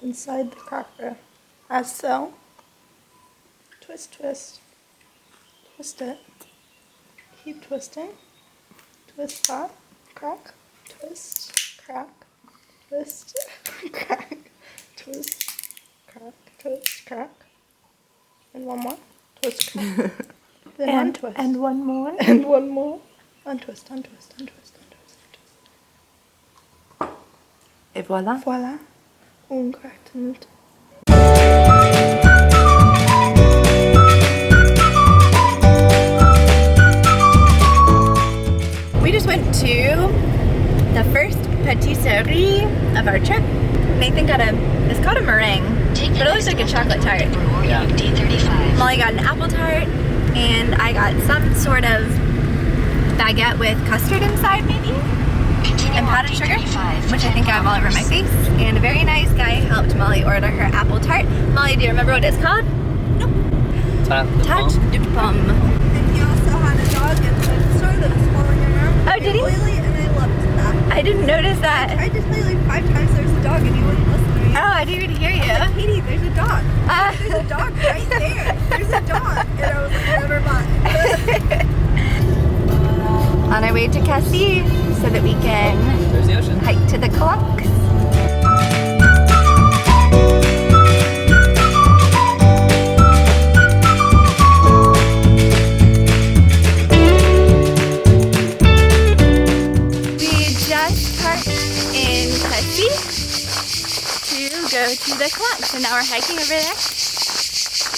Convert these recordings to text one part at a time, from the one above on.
inside the cracker, as so. Twist, twist. Twist it. Keep twisting. Twist that. Crack. Twist. Crack. Twist. Crack. Twist. Crack. Twist. Crack. And one more. Twist. Crack. Then untwist. And one more. And one more. Untwist, untwist, untwist, untwist, untwist. Et voilà. Voilà. Umgerechnet. We just went to the first patisserie of our trip. Nathan got it's called a meringue, but it looks like a chocolate tart. Yeah. Molly got an apple tart, and I got some sort of baguette with custard inside, maybe? And powdered sugar, which I think I have all over my face. And a very nice guy helped Molly order her apple tart. Molly, do you remember what it's called? Nope. Tarte de pomme. And he also had a dog in the store that was following him around. Oh, did he? And I loved that. I didn't notice that. I just played like 5 times there's a dog and he wouldn't listen to me. Oh, I didn't even hear you. I was like, Katie, there's a dog. There's a dog right there. There's a dog. And I was like, never mind. On our way to Cassis so that we can There's the ocean. hike to the Calanques. We just parked in Cassis to go to the Calanques, and now we're hiking over there.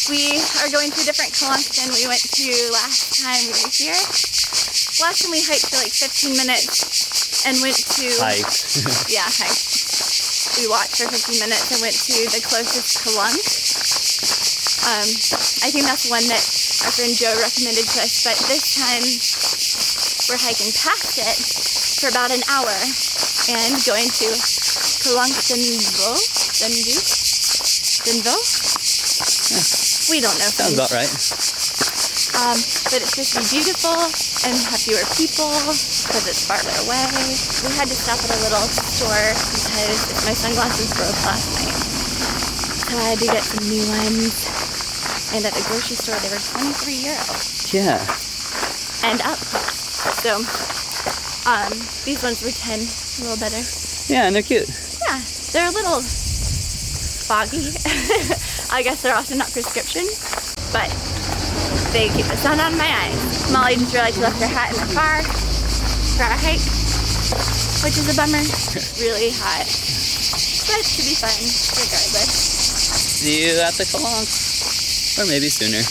We are going to a different Calanques than we went to last time we were here. Last time we hiked for like 15 minutes and went to... Hiked. Yeah, hiked. We walked for 15 minutes and went to the closest Calanques. I think that's one that our friend Joe recommended to us, but this time we're hiking past it for about an hour and going to Calanques-sur-Verdon. We don't know. Sounds about right. But it's supposed to be beautiful and have fewer people because it's farther away. We had to stop at a little store because my sunglasses broke last night. So I had to get some new ones. And at the grocery store they were €23. Yeah. And up. So these ones were 10, a little better. Yeah, and they're cute. Yeah, they're a little foggy. I guess they're also not prescription, but they keep the sun out of my eyes. Molly just realized she left her hat in the car for our hike, which is a bummer. It's really hot, but it should be fun regardless. See you at the Calanques. Or maybe sooner.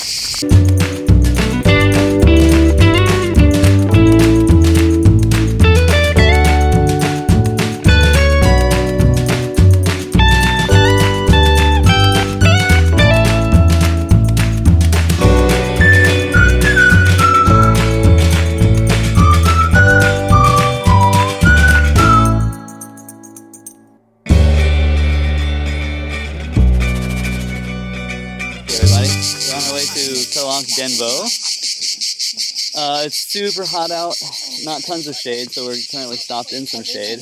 Calanques-sur-Verdon. It's super hot out, not tons of shade, so we're currently stopped in some shade.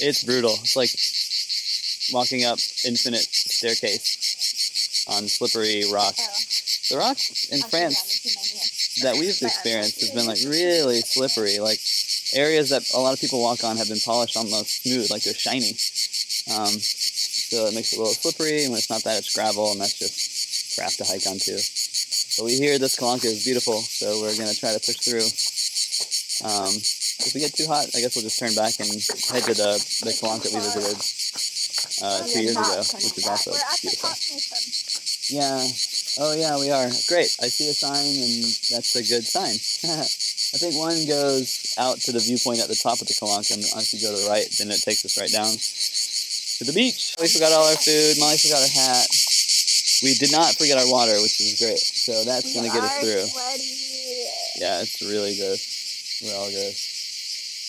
It's brutal. It's like walking up infinite staircase on slippery rock. The rock in France that we've experienced has been like really slippery. Like areas that a lot of people walk on have been polished almost smooth, like they're shiny. So it makes it a little slippery, and when it's not that, it's gravel, and that's just crap to hike onto. But we hear this Calanque is beautiful, so we're going to try to push through. If we get too hot, I guess we'll just turn back and head to the Calanque that we visited 2 years ago, which is also beautiful. Yeah. Oh, yeah, we are. Great. I see a sign, and that's a good sign. I think one goes out to the viewpoint at the top of the Calanque, and if you go to the right, then it takes us right down to the beach. We forgot all our food. Molly forgot her hat. We did not forget our water, which is great. So that's going to get us through. Yeah, it's really good. We're all good.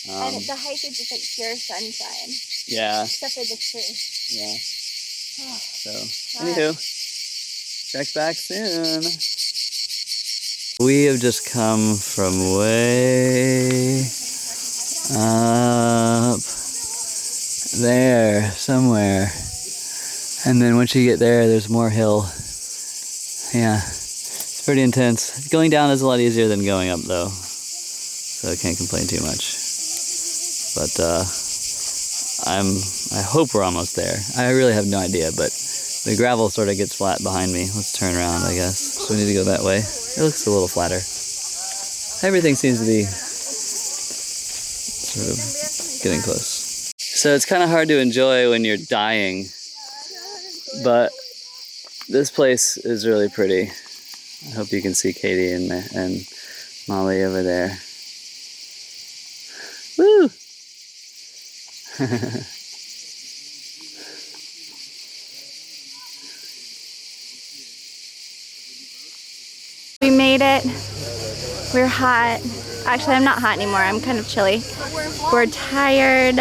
And the hike is just like pure sunshine. Yeah. Except for the tree. Yeah. So, anywho, check back soon. We have just come from way up, there somewhere. And then once you get there, there's more hill. Yeah, it's pretty intense. Going down is a lot easier than going up though, so I can't complain too much. But I hope we're almost there. I really have no idea, but the gravel sort of gets flat behind me. Let's turn around, I guess. So we need to go that way. It looks a little flatter. Everything seems to be sort of getting close. So it's kind of hard to enjoy when you're dying, but this place is really pretty. I hope you can see Katie and Molly over there. Woo! We made it. We're hot. Actually, I'm not hot anymore. I'm kind of chilly. We're tired.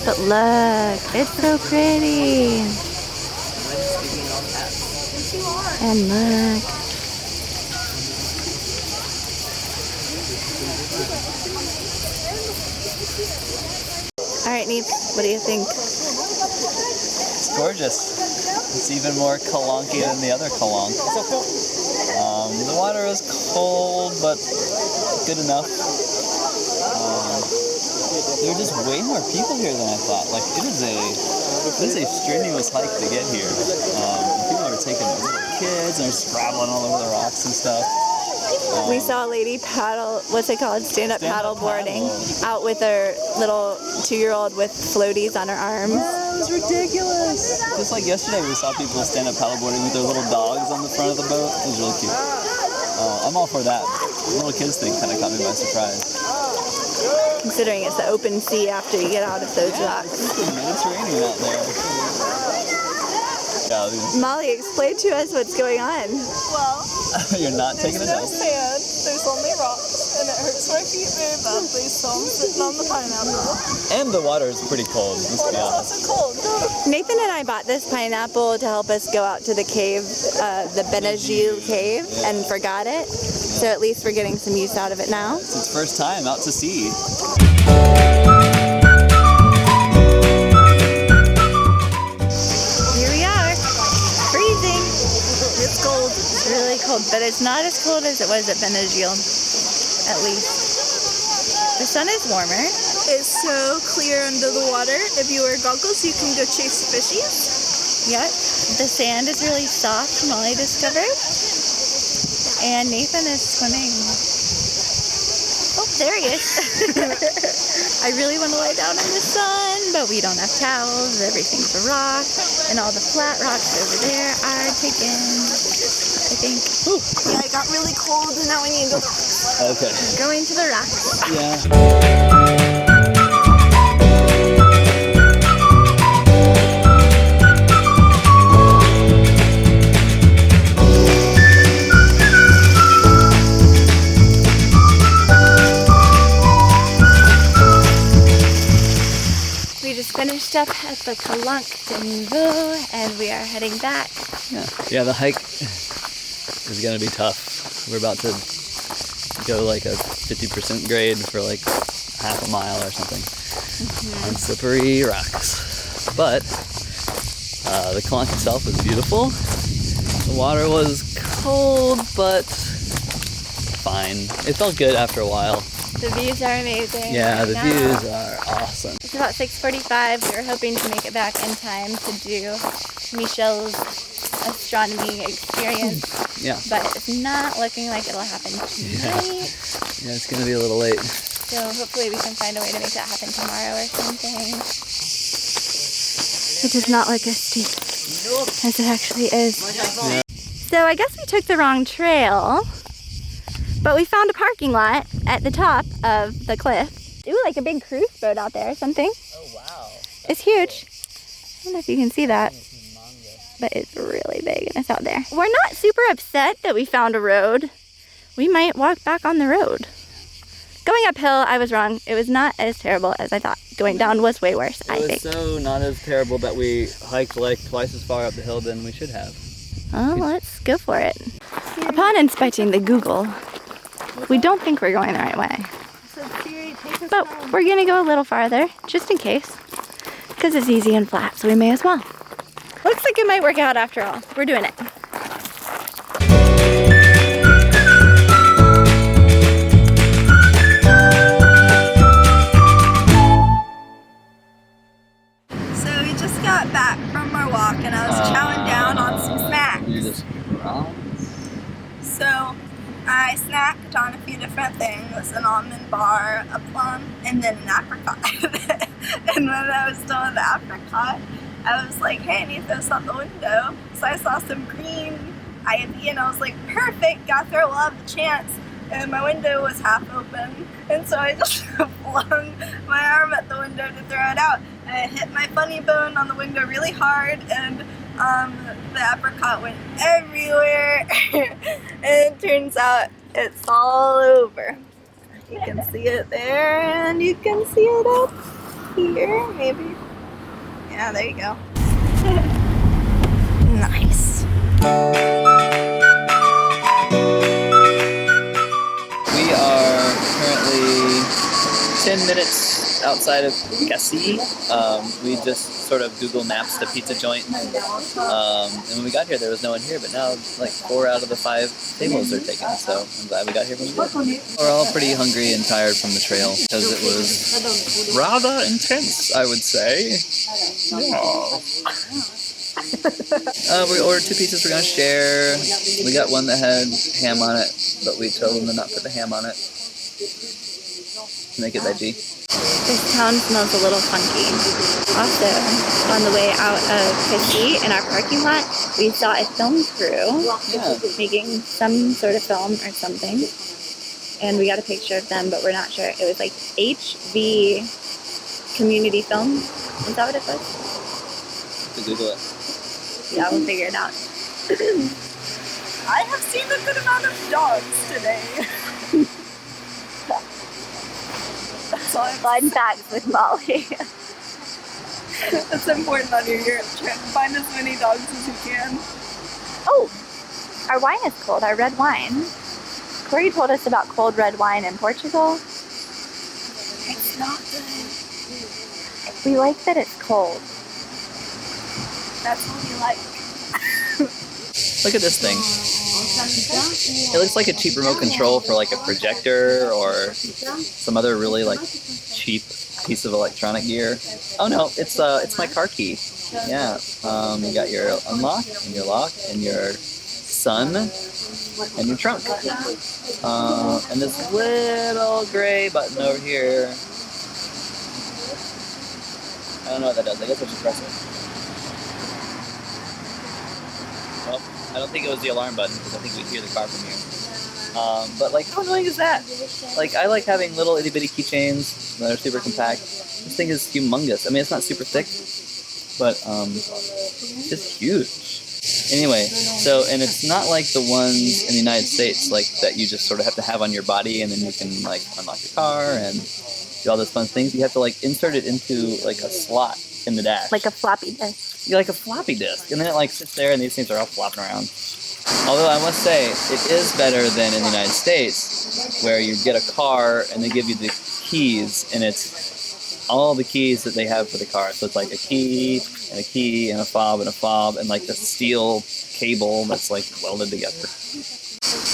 But look, it's so pretty. And look. All right, Neith, what do you think? It's gorgeous. It's even more Calanque than the other Calanque. The water is cold, but good enough. There are just way more people here than I thought. Like, it is a strenuous hike to get here. People are taking their little kids and they're scrabbling all over the rocks and stuff. We saw a lady paddle, what's it called? Stand-up paddle boarding out with her little 2-year-old with floaties on her arms. It's ridiculous. Just like yesterday, we saw people stand up paddleboarding with their little dogs on the front of the boat. It was really cute. I'm all for that. The little kids thing kind of caught me by surprise. Considering it's the open sea after you get out of those rocks. It's Mediterranean out there. Yeah, Molly, explain to us what's going on. Well, you're not taking a there's no nap. sand, there's only rocks, and it hurts my feet very badly, so I'm sitting on the pineapple. And the water is pretty cold, let's be It's honest. also cold. Nathan and I bought this pineapple to help us go out to the cave, the Benajil cave, and forgot it. So at least we're getting some use out of it now. It's its first time out to sea. Here we are, freezing. It's cold. It's really cold, but it's not as cold as it was at Benajil, at least. The sun is warmer. It's so clear under the water. If you wear goggles, you can go chase fishies. Yep. The sand is really soft, Molly discovered. And Nathan is swimming. Oh, there he is. I really want to lie down in the sun, but we don't have towels. Everything's a rock. And all the flat rocks over there are taken, I think. Ooh. Yeah, it got really cold, and now we need to go to the rocks. Okay. Going to the rocks. Yeah. Finished up at the Calanques and we are heading back. Yeah, the hike is gonna be tough. We're about to go like a 50% grade for like half a mile or something on slippery rocks. But the Calanque itself was beautiful. The water was cold, but fine. It felt good after a while. The views are amazing. Yeah, the now. views are awesome. It's about 6:45. We were hoping to make it back in time to do Michelle's astronomy experience. Yeah. But it's not looking like it'll happen tonight. Yeah, it's gonna be a little late. So hopefully we can find a way to make that happen tomorrow or something. It does not look as steep as it actually is. Yeah. So I guess we took the wrong trail. But we found a parking lot at the top of the cliff. Ooh, like a big cruise boat out there or something. Oh, wow. It's huge. I don't know if you can see that, but it's really big and it's out there. We're not super upset that we found a road. We might walk back on the road. Going uphill, I was wrong. It was not as terrible as I thought. Going down was way worse, I think. It was so not as terrible that we hiked like twice as far up the hill than we should have. Oh, let's go for it. Upon inspecting the Google, we don't think we're going the right way. But we're gonna go a little farther, just in case. Because it's easy and flat, so we may as well. Looks like it might work out after all. We're doing it. So we just got back from our walk and I was chowing down on some snacks. You just So I snacked on a few different things, an almond bar, a plum, and then an apricot. And when I was done with the apricot, I was like, hey, I need those out the window. So I saw some green ivy and I was like, perfect, got there, we'll have the chance. And my window was half open, and so I just flung my arm at the window to throw it out. I hit my funny bone on the window really hard, and the apricot went everywhere. And it turns out it's all over. You can see it there, and you can see it up here, maybe. Yeah, there you go. Nice. We are currently 10 minutes outside of Cassis. We just sort of Google Maps the pizza joint. And when we got here, there was no one here, but now like 4 out of the 5 tables are taken. So I'm glad we got here when we did. We're all pretty hungry and tired from the trail because it was rather intense, I would say. We ordered 2 pizzas we're gonna share. We got one that had ham on it, but we told them to not put the ham on it. Make it veggie. This town smells a little funky. Also, on the way out of Cassis, in our parking lot, we saw a film crew making some sort of film or something. And we got a picture of them, but we're not sure. It was like HV Community Film. Is that what it was? To Google it. Yeah, we'll figure it out. I have seen a good amount of dogs today. That's all Fun facts with Molly. That's important on your Europe trip. Find as many dogs as you can. Oh, our wine is cold, our red wine. Corey told us about cold red wine in Portugal. It's not good. We like that it's cold. That's what we like. Look at this thing. It looks like a cheap remote control for like a projector or some other really like cheap piece of electronic gear. Oh no, it's my car key. Yeah. You got your unlock and your lock and your sun and your trunk. And this little gray button over here. I don't know what that does. I guess I should press it. Well, I don't think it was the alarm button because I think we hear the car from here. But like, how annoying is that? Like, I like having little itty bitty keychains that are super compact. This thing is humongous. I mean, it's not super thick, but it's huge. Anyway, so, and it's not like the ones in the United States, like that you just sort of have to have on your body and then you can like unlock your car and do all those fun things. You have to like insert it into like a slot in the dash. Like a floppy disk. Yeah, like a floppy disk. And then it like sits there and these things are all flopping around. Although I must say, it is better than in the United States, where you get a car and they give you the keys and it's all the keys that they have for the car. So it's like a key and a key and a fob and like the steel cable that's like welded together.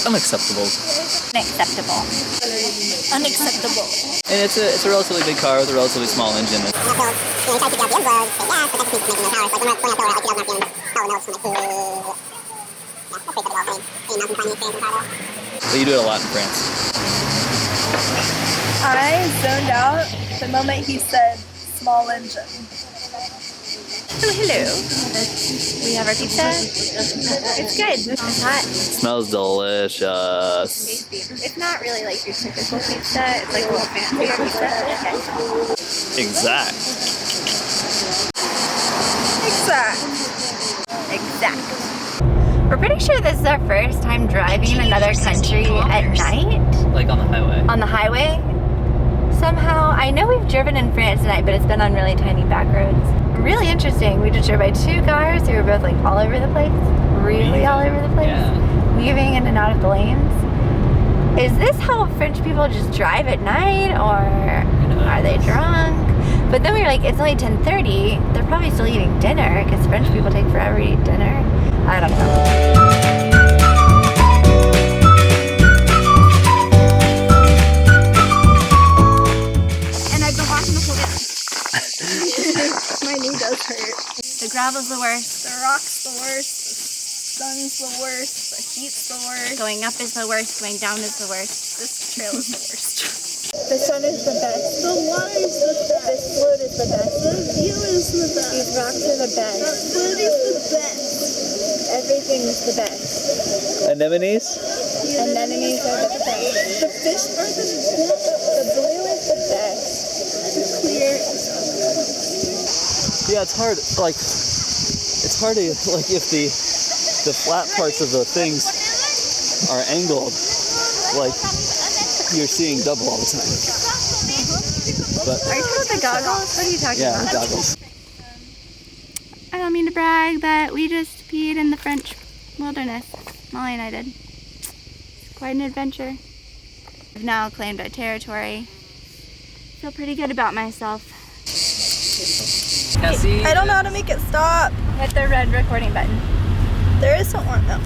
Unacceptable. Unacceptable. Unacceptable. And it's a relatively big car with a relatively small engine. But you do it a lot in France. I zoned out the moment he said small engine. Hello. We have our pizza. It's good. It's hot. Smells delicious. It's not really like your typical pizza. It's like a little fancier pizza. Exact. We're pretty sure this is our first time driving another country at night. Like on the highway. On the highway. Somehow, I know we've driven in France tonight, but it's been on really tiny back roads. Really interesting. We just drove by 2 cars who were both like all over the place. Really all over the place. Yeah. Weaving in and out of the lanes. Is this how French people just drive at night, or are they drunk? But then we were like, it's only 10:30. They're probably still eating dinner because French people take forever to eat dinner. I don't know. My knee does hurt. The gravel's the worst. The rock's the worst. The sun's the worst. The heat's the worst. Going up is the worst. Going down is the worst. This trail is the worst. The sun is the best. The water is the best. This float is the best. The view is the best. These rocks are the best. The food is the best. Everything is the best. Anemones? Anemones are the best. The fish are the best. The blue is the best. The clear is the best. Yeah, it's hard. Like, it's hard to like if the flat parts of the things are angled, like you're seeing double all the time. But Are you talking about the goggles? What are you talking yeah, about? goggles. I don't mean to brag, but we just peed in the French wilderness. Molly and I did. It's quite an adventure. I've now claimed our territory. Feel pretty good about myself. Cassis. I don't know how to make it stop. Hit the red recording button. There isn't one though.